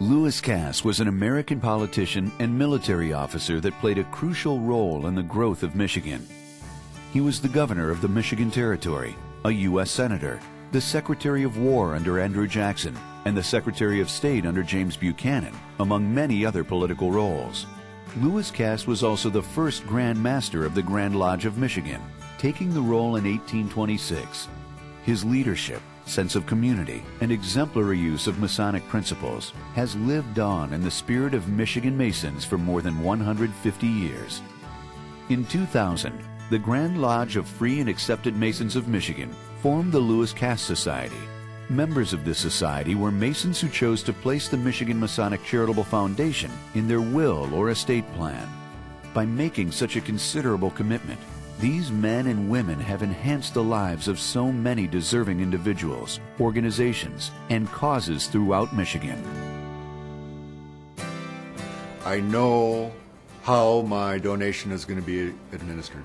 Lewis Cass was an American politician and military officer that played a crucial role in the growth of Michigan. He was the governor of the Michigan Territory, a U.S. Senator, the Secretary of War under Andrew Jackson, and the Secretary of State under James Buchanan, among many other political roles. Lewis Cass was also the first Grand Master of the Grand Lodge of Michigan, taking the role in 1826. His leadership, sense of community, and exemplary use of Masonic principles has lived on in the spirit of Michigan Masons for more than 150 years. In 2000, the Grand Lodge of Free and Accepted Masons of Michigan formed the Lewis Cass Society. Members of this society were Masons who chose to place the Michigan Masonic Charitable Foundation in their will or estate plan. By making such a considerable commitment, these men and women have enhanced the lives of so many deserving individuals, organizations, and causes throughout Michigan. I know how my donation is going to be administered.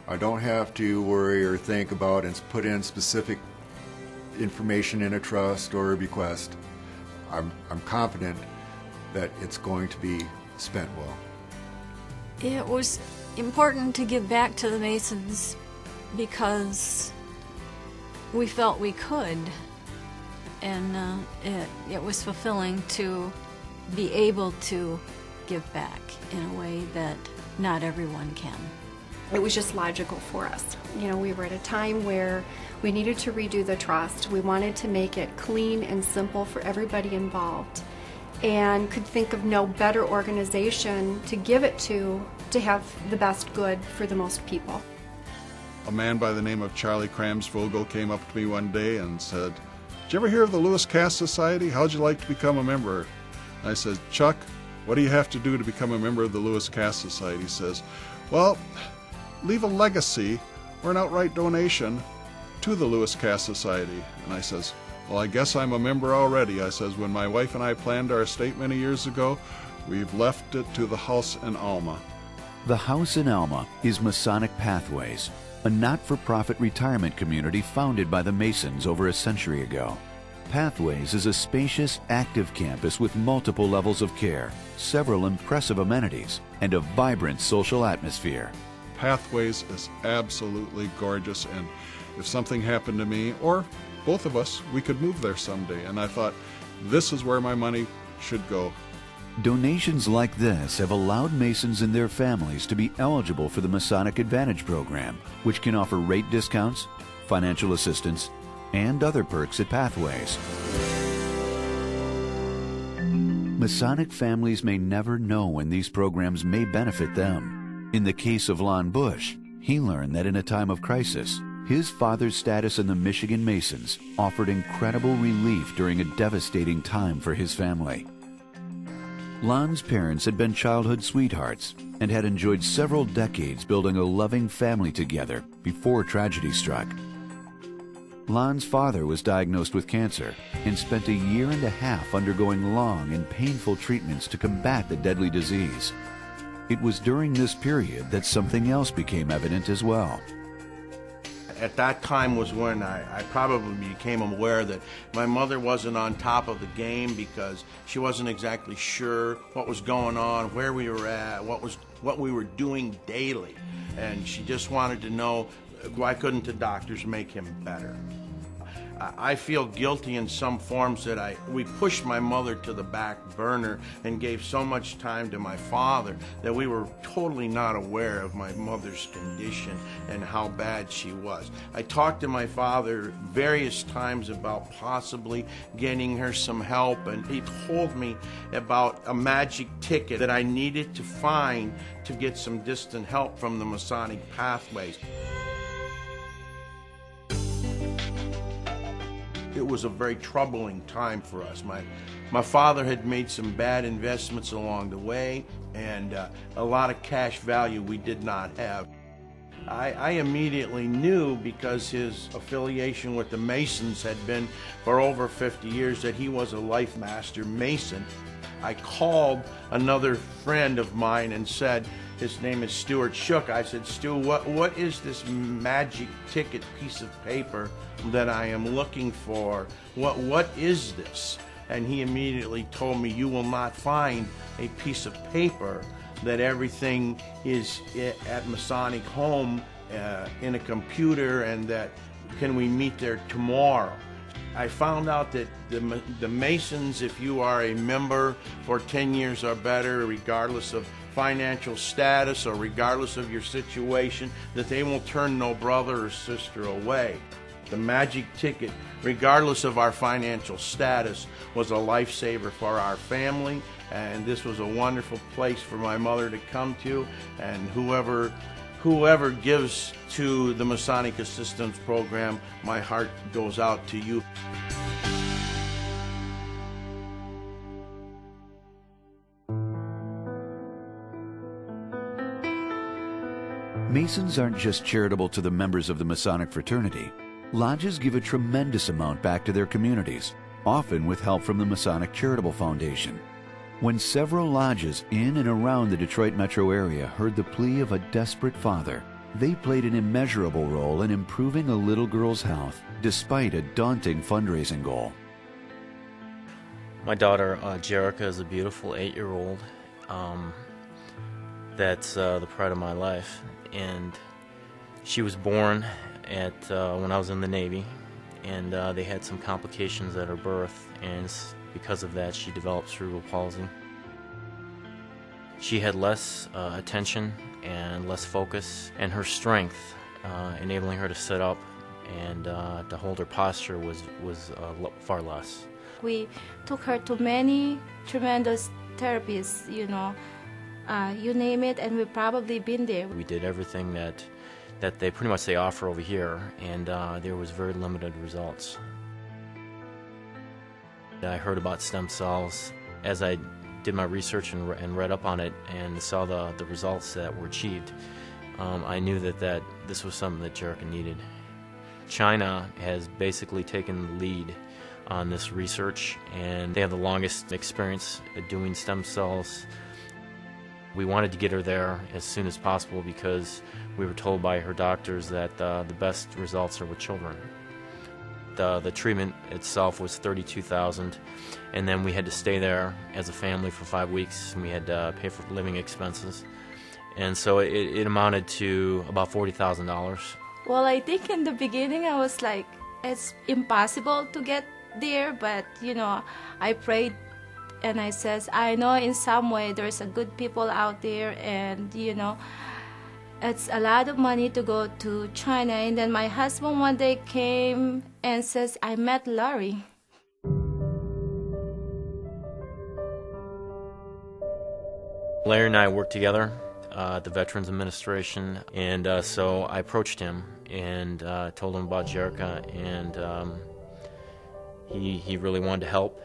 I don't have to worry or think about and put in specific information in a trust or a bequest. I'm confident that it's going to be spent well. It was important to give back to the Masons because we felt we could, and it was fulfilling to be able to give back in a way that not everyone can. It was just logical for us. You know, we were at a time where we needed to redo the trust. We wanted to make it clean and simple for everybody involved, and could think of no better organization to give it to have the best good for the most people. A man by the name of Charlie Kramsvogel came up to me one day and said, "Did you ever hear of the Lewis Cass Society? How'd you like to become a member?" I said, "Chuck, what do you have to do to become a member of the Lewis Cass Society?" He says, "Well, leave a legacy or an outright donation to the Lewis Cass Society." And I says, "Well, I guess I'm a member already." I says, "When my wife and I planned our estate many years ago, we've left it to the House in Alma." The House in Alma is Masonic Pathways, a not-for-profit retirement community founded by the Masons over a century ago. Pathways is a spacious, active campus with multiple levels of care, several impressive amenities, and a vibrant social atmosphere. Pathways is absolutely gorgeous, and if something happened to me, or both of us, we could move there someday. And I thought, this is where my money should go. Donations like this have allowed Masons and their families to be eligible for the Masonic Advantage Program, which can offer rate discounts, financial assistance, and other perks at Pathways. Masonic families may never know when these programs may benefit them. In the case of Lon Bush, he learned that in a time of crisis, his father's status in the Michigan Masons offered incredible relief during a devastating time for his family. Lon's parents had been childhood sweethearts and had enjoyed several decades building a loving family together before tragedy struck. Lon's father was diagnosed with cancer and spent a year and a half undergoing long and painful treatments to combat the deadly disease. It was during this period that something else became evident as well. At that time was when I probably became aware that my mother wasn't on top of the game because she wasn't exactly sure what was going on, where we were at, what we were doing daily. And she just wanted to know, why couldn't the doctors make him better? I feel guilty in some forms that we pushed my mother to the back burner and gave so much time to my father that we were totally not aware of my mother's condition and how bad she was. I talked to my father various times about possibly getting her some help, and he told me about a magic ticket that I needed to find to get some distant help from the Masonic Pathways. It was a very troubling time for us. My father had made some bad investments along the way, and a lot of cash value we did not have. I immediately knew, because his affiliation with the Masons had been for over 50 years, that he was a Life Master Mason. I called another friend of mine and said, his name is Stuart Shook. I said, "Stu, what is this magic ticket piece of paper that I am looking for? What is this?" and he immediately told me, you will not find a piece of paper that everything is at Masonic Home in a computer, and that can we meet there tomorrow. I found out that the Masons, if you are a member for 10 years or better, regardless of financial status or regardless of your situation, that they will turn no brother or sister away. The magic ticket, regardless of our financial status, was a lifesaver for our family, and this was a wonderful place for my mother to come to, and whoever gives to the Masonic Assistance Program, my heart goes out to you. Masons aren't just charitable to the members of the Masonic fraternity. Lodges give a tremendous amount back to their communities, often with help from the Masonic Charitable Foundation. When several lodges in and around the Detroit metro area heard the plea of a desperate father, they played an immeasurable role in improving a little girl's health, despite a daunting fundraising goal. My daughter, Jerica, is a beautiful 8-year-old. That's the pride of my life. And she was born when I was in the Navy, and they had some complications at her birth, and because of that she developed cerebral palsy. She had less attention and less focus, and her strength, enabling her to sit up and to hold her posture, was far less. We took her to many tremendous therapies, you name it, and we've probably been there. We did everything that they pretty much offer over here, and there was very limited results. I heard about stem cells as I did my research and read up on it and saw the results that were achieved. I knew that this was something that Jerica needed. China has basically taken the lead on this research, and they have the longest experience at doing stem cells. We wanted to get her there as soon as possible because we were told by her doctors that the best results are with children. The treatment itself was $32,000, and then we had to stay there as a family for 5 weeks, and we had to pay for living expenses. And so it amounted to about $40,000. Well, I think in the beginning I was like, it's impossible to get there, but I prayed and I says, I know in some way there's a good people out there, and it's a lot of money to go to China. And then my husband one day came and says, I met Larry. Larry and I worked together at the Veterans Administration, and so I approached him and told him about Jerica, and he really wanted to help.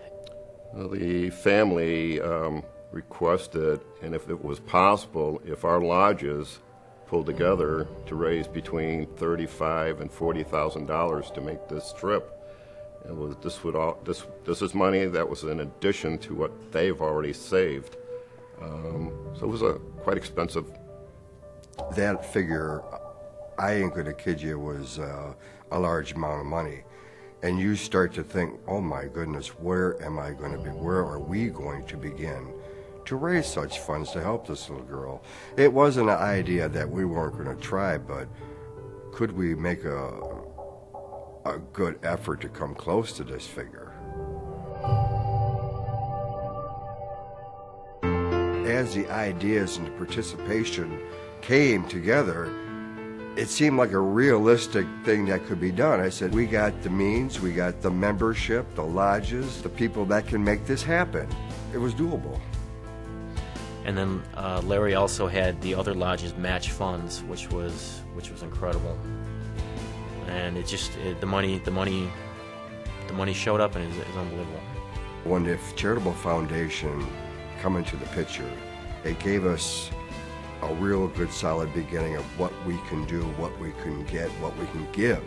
The family requested, and if it was possible, if our lodges pulled together to raise between $35,000 and $40,000 to make this trip. This is money that was in addition to what they've already saved. So it was quite expensive. That figure, I ain't gonna kid you, was a large amount of money. And you start to think, oh my goodness, where am I going to be? Where are we going to begin to raise such funds to help this little girl? It wasn't an idea that we weren't going to try, but could we make a good effort to come close to this figure? As the ideas and the participation came together, it seemed like a realistic thing that could be done. I said, we got the means, we got the membership, the lodges, the people that can make this happen. It was doable. And then Larry also had the other lodges match funds, which was incredible. And the money showed up, and it's unbelievable. When the Charitable Foundation come into the picture, it gave us a real good solid beginning of what we can do, what we can get, what we can give.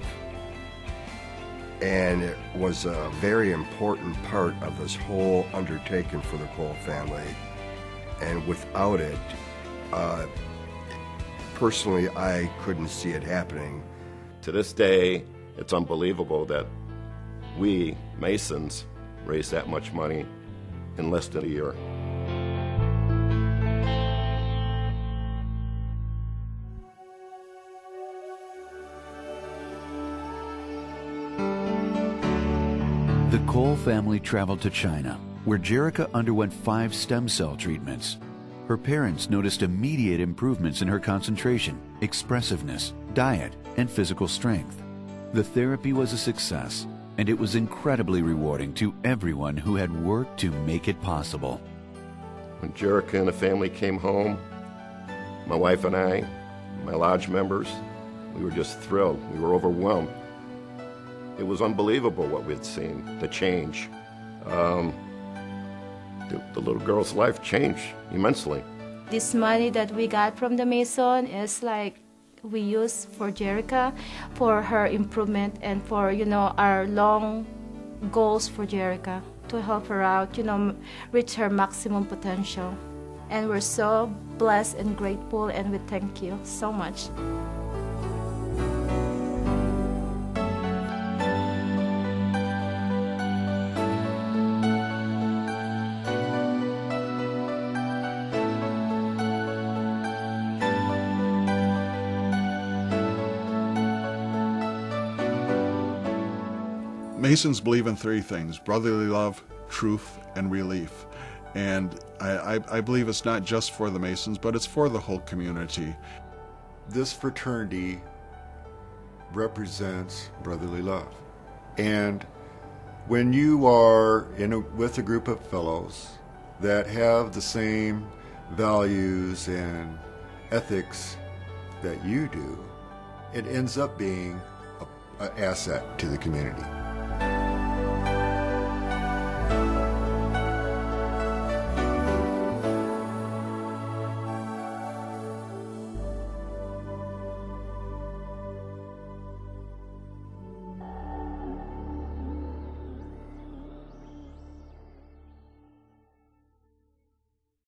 And it was a very important part of this whole undertaking for the Cole family. And without it, personally, I couldn't see it happening. To this day, it's unbelievable that we, Masons, raise that much money in less than a year. The Cole family traveled to China, where Jerica underwent 5 stem cell treatments. Her parents noticed immediate improvements in her concentration, expressiveness, diet, and physical strength. The therapy was a success, and it was incredibly rewarding to everyone who had worked to make it possible. When Jerica and the family came home, my wife and I, my lodge members, we were just thrilled. We were overwhelmed. It was unbelievable what we had seen, the change. The little girl's life changed immensely. This money that we got from the Mason is like we use for Jerica, for her improvement, and for, you know, our long goals for Jerica, to help her out, you know, reach her maximum potential. And we're so blessed and grateful, and we thank you so much. Masons believe in 3 things: brotherly love, truth, and relief. And I believe it's not just for the Masons, but it's for the whole community. This fraternity represents brotherly love. And when you are with a group of fellows that have the same values and ethics that you do, it ends up being an asset to the community.